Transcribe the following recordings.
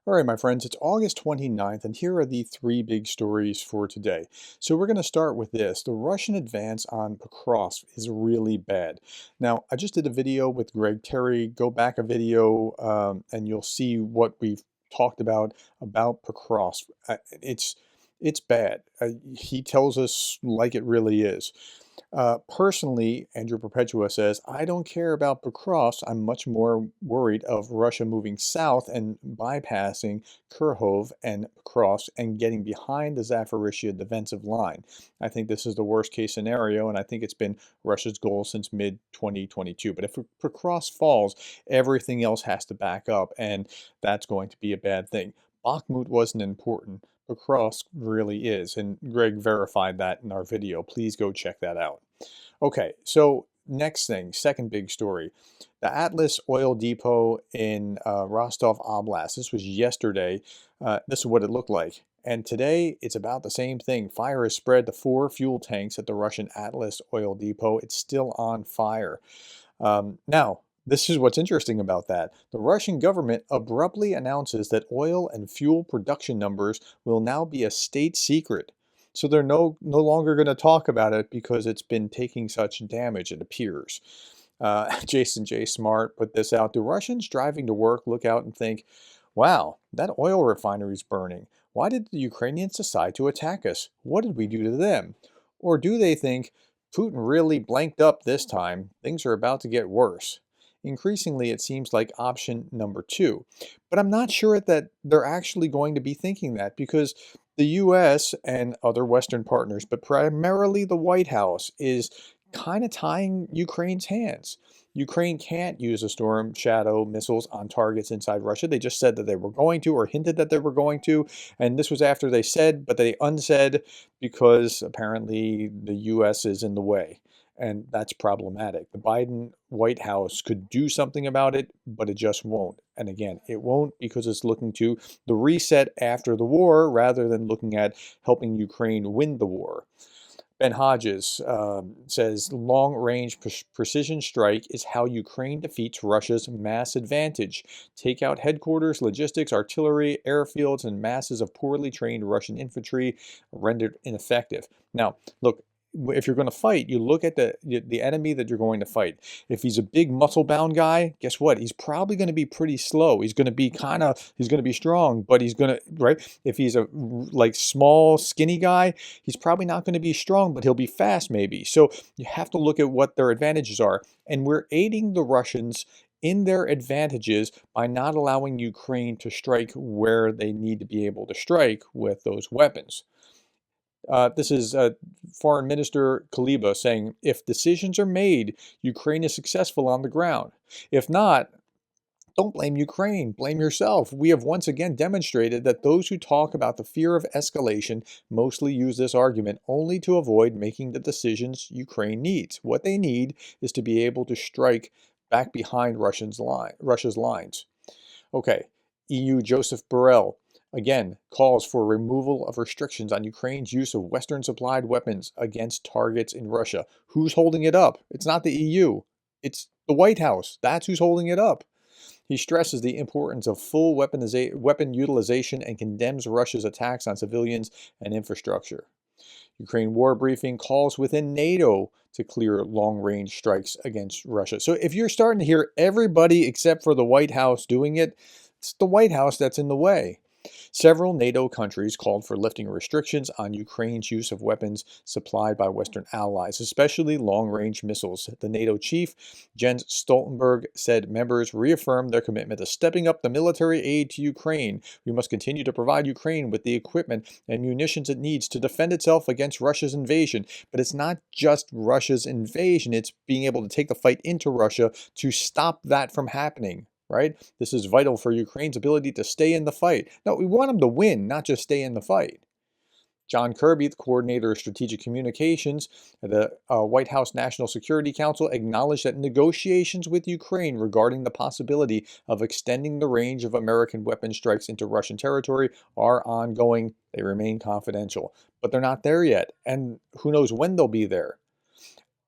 All right, my friends, it's August 29th, and here are the three big stories for today. So we're going to start with this. The Russian advance on Pokrovsk is really bad. Now, I just did a video with Greg Terry. Go back a video, and you'll see what we've talked about Pokrovsk. It's bad. He tells us like it really is. Personally, Andrew Perpetua says, I don't care about Pokrovsk. I'm much more worried of Russia moving south and bypassing Kurhov and Pokrovsk and getting behind the Zaporizhzhia defensive line. I think this is the worst case scenario, and I think it's been Russia's goal since mid-2022. But if Pokrovsk falls, everything else has to back up, and that's going to be a bad thing. Bakhmut wasn't important. Pokrovsk really is, and Greg verified that in our video. Please go check that out. Okay, so next thing, second big story. The Atlas oil depot in Rostov Oblast. This was yesterday. This is what it looked like. And today, it's about the same thing. Fire has spread to 4 fuel tanks at the Russian Atlas oil depot. It's still on fire. Now, this is what's interesting about that. The Russian government abruptly announces that oil and fuel production numbers will now be a state secret. So they're no longer going to talk about it because it's been taking such damage, it appears. Jason J. Smart put this out. Do Russians driving to work look out and think, wow, that oil refinery is burning. Why did the Ukrainians decide to attack us? What did we do to them? Or do they think, Putin really blanked up this time, things are about to get worse? Increasingly, it seems like option number 2. But I'm not sure that they're actually going to be thinking that because the US and other Western partners, but primarily the White House, is kind of tying Ukraine's hands. Ukraine can't use the Storm Shadow missiles on targets inside Russia. They just said that they were going to, or hinted that they were going to, and this was after they said, but they unsaid because apparently the US is in the way. And that's problematic. The Biden White House could do something about it, but it just won't. And again, it won't because it's looking to the reset after the war rather than looking at helping Ukraine win the war. Ben Hodges says long-range precision strike is how Ukraine defeats Russia's mass advantage. Take out headquarters, logistics, artillery, airfields, and masses of poorly trained Russian infantry rendered ineffective. Now, look, if you're going to fight, you look at the enemy that you're going to fight. If he's a big muscle-bound guy, guess what? He's probably going to be pretty slow. He's going to be he's going to be strong, but he's going to, right? If he's a like small, skinny guy, he's probably not going to be strong, but he'll be fast maybe. So you have to look at what their advantages are. And we're aiding the Russians in their advantages by not allowing Ukraine to strike where they need to be able to strike with those weapons. This is Foreign Minister Kuleba saying, if decisions are made, Ukraine is successful on the ground. If not, don't blame Ukraine, blame yourself. We have once again demonstrated that those who talk about the fear of escalation mostly use this argument only to avoid making the decisions Ukraine needs. What they need is to be able to strike back behind Russia's lines. Okay, EU Joseph Borrell again calls for removal of restrictions on Ukraine's use of Western-supplied weapons against targets in Russia. Who's holding it up? It's not the EU. It's the White House. That's who's holding it up. He stresses the importance of full weapon utilization and condemns Russia's attacks on civilians and infrastructure. Ukraine war briefing calls within NATO to clear long-range strikes against Russia. So if you're starting to hear everybody except for the White House doing it, it's the White House that's in the way. Several NATO countries called for lifting restrictions on Ukraine's use of weapons supplied by Western allies, especially long-range missiles. The NATO chief, Jens Stoltenberg, said members reaffirmed their commitment to stepping up the military aid to Ukraine. We must continue to provide Ukraine with the equipment and munitions it needs to defend itself against Russia's invasion. But it's not just Russia's invasion, it's being able to take the fight into Russia to stop that from happening. Right? This is vital for Ukraine's ability to stay in the fight. No, we want them to win, not just stay in the fight. John Kirby, the coordinator of strategic communications at the White House National Security Council, acknowledged that negotiations with Ukraine regarding the possibility of extending the range of American weapon strikes into Russian territory are ongoing. They remain confidential, but they're not there yet, and who knows when they'll be there.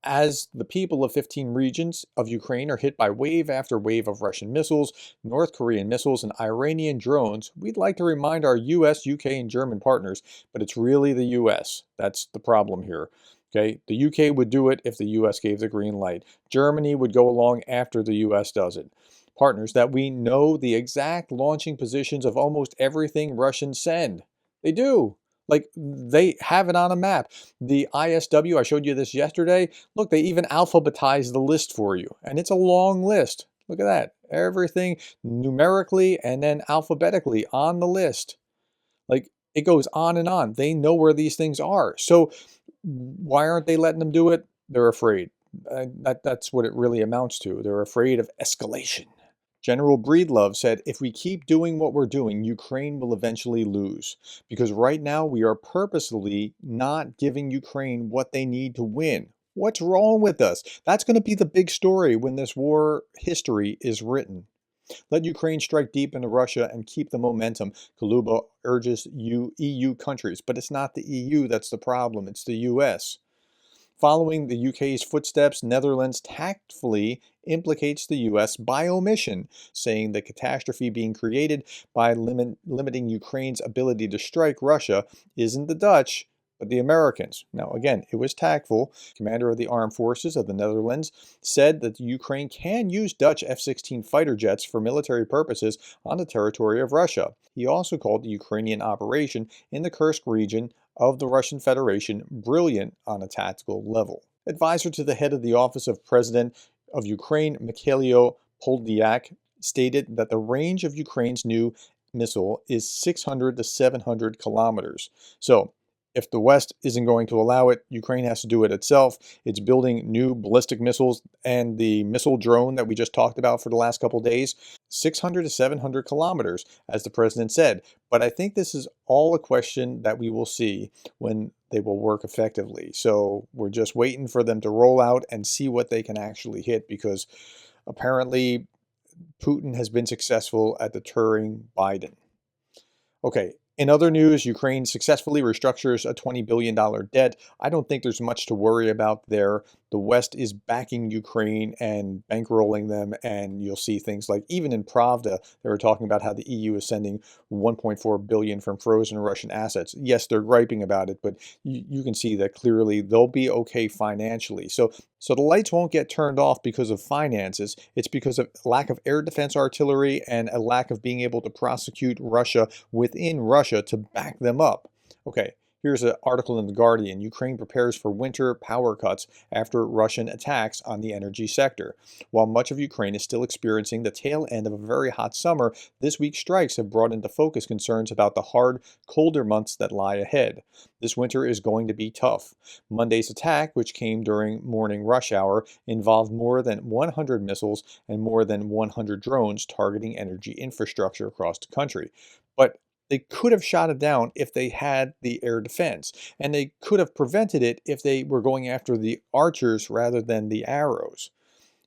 As the people of 15 regions of Ukraine are hit by wave after wave of Russian missiles, North Korean missiles, and Iranian drones, we'd like to remind our US, UK, and German partners, but it's really the US. That's the problem here. Okay, the UK would do it if the US gave the green light. Germany would go along after the US does it. Partners that we know the exact launching positions of almost everything Russians send. They do. Like they have it on a map. The ISW, I showed you this yesterday. Look, they even alphabetize the list for you, and it's a long list. Look at that. Everything numerically and then alphabetically on the list. Like it goes on and on. They know where these things are. So why aren't they letting them do it? They're afraid. That's what it really amounts to. They're afraid of escalation. General Breedlove said, if we keep doing what we're doing, Ukraine will eventually lose. Because right now we are purposely not giving Ukraine what they need to win. What's wrong with us? That's going to be the big story when this war history is written. Let Ukraine strike deep into Russia and keep the momentum, Kuluba urges EU countries. But it's not the EU that's the problem, it's the US. Following the UK's footsteps, Netherlands tactfully implicates the US by omission, saying the catastrophe being created by limiting Ukraine's ability to strike Russia isn't the Dutch, but the Americans. Now, again, it was tactful. Commander of the Armed Forces of the Netherlands said that Ukraine can use Dutch F-16 fighter jets for military purposes on the territory of Russia. He also called the Ukrainian operation in the Kursk region of the Russian Federation brilliant on a tactical level. Advisor to the head of the Office of President of Ukraine, Mikhailo Podolyak, stated that the range of Ukraine's new missile is 600 to 700 kilometers. So, if the West isn't going to allow it, Ukraine has to do it itself. It's building new ballistic missiles and the missile drone that we just talked about for the last couple days, 600 to 700 kilometers, as the president said. But I think this is all a question that we will see when they will work effectively. So we're just waiting for them to roll out and see what they can actually hit, because apparently Putin has been successful at deterring Biden. Okay, in other news, Ukraine successfully restructures a $20 billion debt. I don't think there's much to worry about there. The West is backing Ukraine and bankrolling them, and you'll see things like, even in Pravda, they were talking about how the EU is sending 1.4 billion from frozen Russian assets. Yes, they're griping about it, but you can see that clearly they'll be okay financially. So the lights won't get turned off because of finances. It's because of lack of air defense artillery and a lack of being able to prosecute Russia within Russia to back them up. Okay, here's an article in The Guardian. Ukraine prepares for winter power cuts after Russian attacks on the energy sector. While much of Ukraine is still experiencing the tail end of a very hot summer, this week's strikes have brought into focus concerns about the hard, colder months that lie ahead. This winter is going to be tough. Monday's attack, which came during morning rush hour, involved more than 100 missiles and more than 100 drones targeting energy infrastructure across the country. But they could have shot it down if they had the air defense, and they could have prevented it if they were going after the archers rather than the arrows.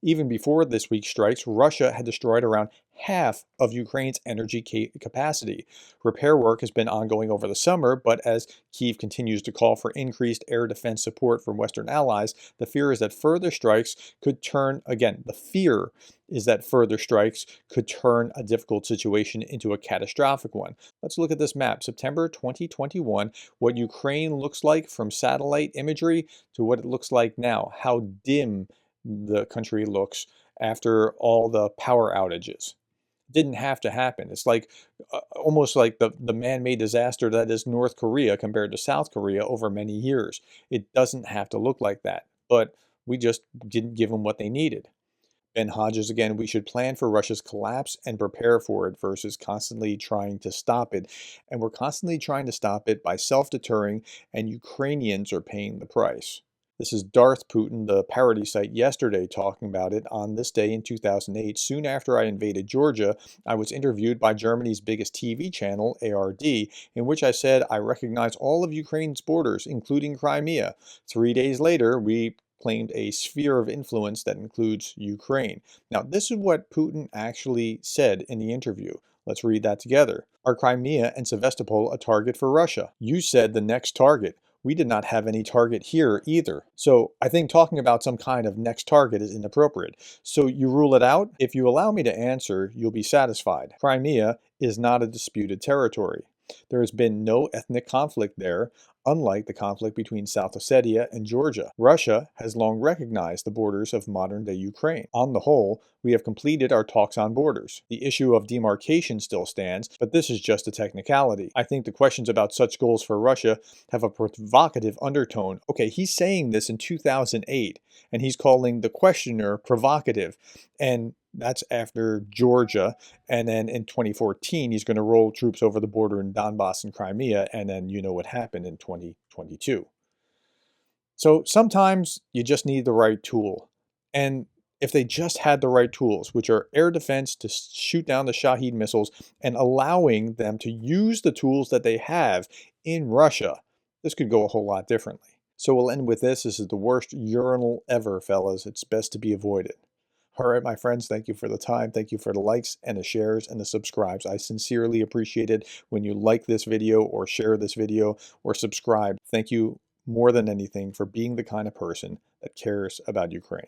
Even before this week's strikes, Russia had destroyed around half of Ukraine's energy capacity. Repair work has been ongoing over the summer, but as Kyiv continues to call for increased air defense support from Western allies, the fear is that further strikes could turn, again, the fear is that further strikes could turn a difficult situation into a catastrophic one. Let's look at this map. September 2021, what Ukraine looks like from satellite imagery to what it looks like now, how dim the country looks after all the power outages. It didn't have to happen. It's like almost like the man-made disaster that is North Korea compared to South Korea over many years. It doesn't have to look like that, but we just didn't give them what they needed. Ben Hodges again, we should plan for Russia's collapse and prepare for it versus constantly trying to stop it. And we're constantly trying to stop it by self-deterring, and Ukrainians are paying the price. This is Darth Putin, the parody site, yesterday talking about it. On this day in 2008, soon after I invaded Georgia, I was interviewed by Germany's biggest TV channel, ARD, in which I said I recognize all of Ukraine's borders, including Crimea. 3 days later, we claimed a sphere of influence that includes Ukraine. Now, this is what Putin actually said in the interview. Let's read that together. Are Crimea and Sevastopol a target for Russia? You said the next target. We did not have any target here either. So I think talking about some kind of next target is inappropriate. So you rule it out? If you allow me to answer, you'll be satisfied. Crimea is not a disputed territory. There has been no ethnic conflict there, unlike the conflict between South Ossetia and Georgia. Russia has long recognized the borders of modern-day Ukraine. On the whole, we have completed our talks on borders. The issue of demarcation still stands, but this is just a technicality. I think the questions about such goals for Russia have a provocative undertone. Okay, he's saying this in 2008, and he's calling the questioner provocative. And that's after Georgia. And then in 2014, he's going to roll troops over the border in Donbass and Crimea. And then you know what happened in 2022. So sometimes you just need the right tool. And if they just had the right tools, which are air defense to shoot down the Shahed missiles and allowing them to use the tools that they have in Russia, this could go a whole lot differently. So we'll end with this. This is the worst urinal ever, fellas. It's best to be avoided. All right, my friends, thank you for the time. Thank you for the likes and the shares and the subscribes. I sincerely appreciate it when you like this video or share this video or subscribe. Thank you more than anything for being the kind of person that cares about Ukraine.